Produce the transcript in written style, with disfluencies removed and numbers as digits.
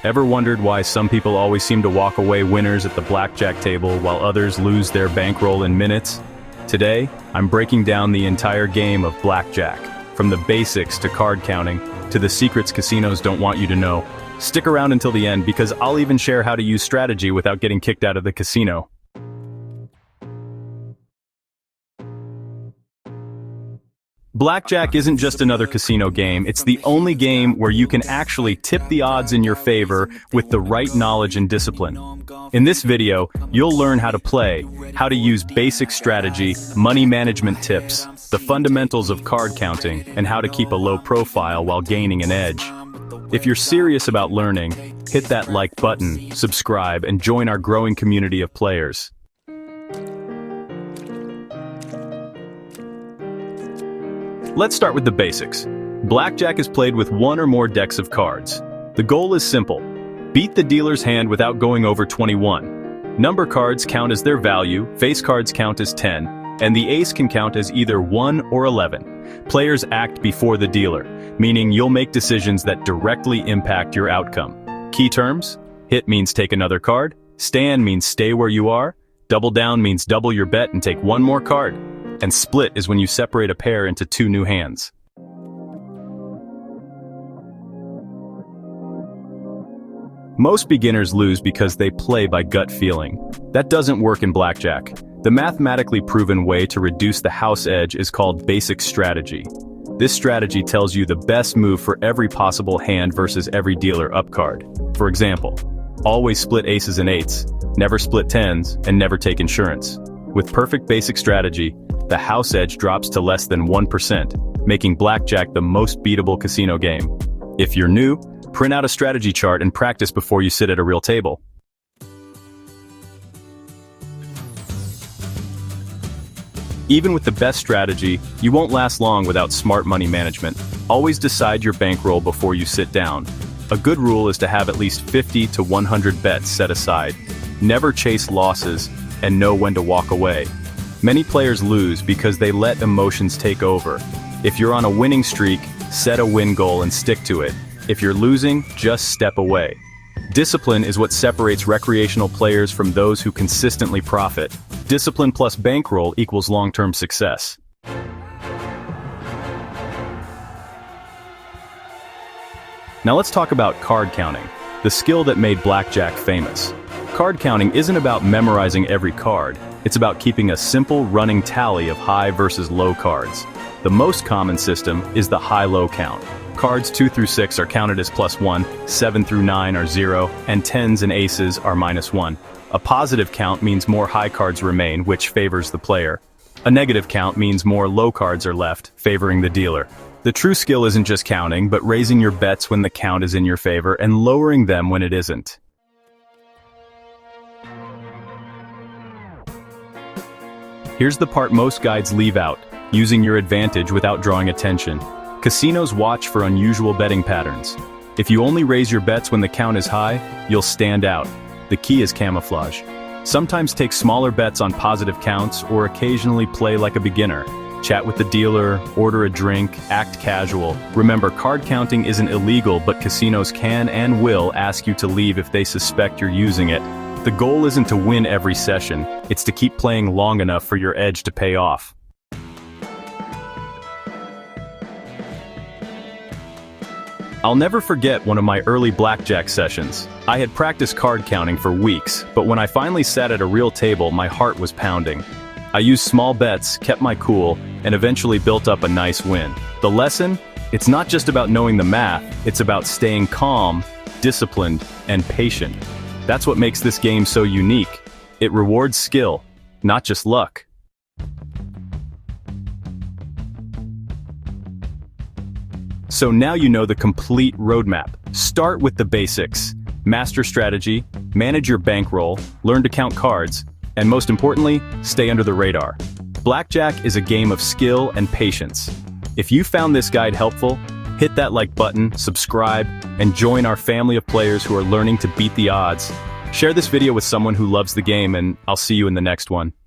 Ever wondered why some people always seem to walk away winners at the blackjack table while others lose their bankroll in minutes? Today, I'm breaking down the entire game of blackjack, from the basics to card counting, to the secrets casinos don't want you to know. Stick around until the end because I'll even share how to use strategy without getting kicked out of the casino. Blackjack isn't just another casino game, it's the only game where you can actually tip the odds in your favor with the right knowledge and discipline. In this video, you'll learn how to play, how to use basic strategy, money management tips, the fundamentals of card counting, and how to keep a low profile while gaining an edge. If you're serious about learning, hit that like button, subscribe, and join our growing community of players. Let's start with the basics. Blackjack is played with one or more decks of cards. The goal is simple. Beat the dealer's hand without going over 21. Number cards count as their value, face cards count as 10, and the ace can count as either 1 or 11. Players act before the dealer, meaning you'll make decisions that directly impact your outcome. Key terms: hit means take another card, stand means stay where you are, double down means double your bet and take one more card, and split is when you separate a pair into two new hands. Most beginners lose because they play by gut feeling. That doesn't work in blackjack. The mathematically proven way to reduce the house edge is called basic strategy. This strategy tells you the best move for every possible hand versus every dealer up card. For example, always split aces and eights, never split tens, and never take insurance. With perfect basic strategy, the house edge drops to less than 1%, making blackjack the most beatable casino game. If you're new, print out a strategy chart and practice before you sit at a real table. Even with the best strategy, you won't last long without smart money management. Always decide your bankroll before you sit down. A good rule is to have at least 50 to 100 bets set aside. Never chase losses, and know when to walk away. Many players lose because they let emotions take over. If you're on a winning streak, set a win goal and stick to it. If you're losing, just step away. Discipline is what separates recreational players from those who consistently profit. Discipline plus bankroll equals long-term success. Now let's talk about card counting, the skill that made blackjack famous. Card counting isn't about memorizing every card, it's about keeping a simple running tally of high versus low cards. The most common system is the high-low count. Cards 2 through 6 are counted as +1, 7 through 9 are 0, and 10s and aces are -1. A positive count means more high cards remain, which favors the player. A negative count means more low cards are left, favoring the dealer. The true skill isn't just counting, but raising your bets when the count is in your favor and lowering them when it isn't. Here's the part most guides leave out: using your advantage without drawing attention. Casinos watch for unusual betting patterns. If you only raise your bets when the count is high, you'll stand out. The key is camouflage. Sometimes take smaller bets on positive counts or occasionally play like a beginner. Chat with the dealer, order a drink, act casual. Remember, card counting isn't illegal, but casinos can and will ask you to leave if they suspect you're using it. The goal isn't to win every session, it's to keep playing long enough for your edge to pay off. I'll never forget one of my early blackjack sessions. I had practiced card counting for weeks, but when I finally sat at a real table, my heart was pounding. I used small bets, kept my cool, and eventually built up a nice win. The lesson? It's not just about knowing the math, it's about staying calm, disciplined, and patient. That's what makes this game so unique. It rewards skill, not just luck. So now you know the complete roadmap. Start with the basics. Master strategy, manage your bankroll, learn to count cards, and most importantly, stay under the radar. Blackjack is a game of skill and patience. If you found this guide helpful, hit that like button, subscribe, and join our family of players who are learning to beat the odds. Share this video with someone who loves the game, and I'll see you in the next one.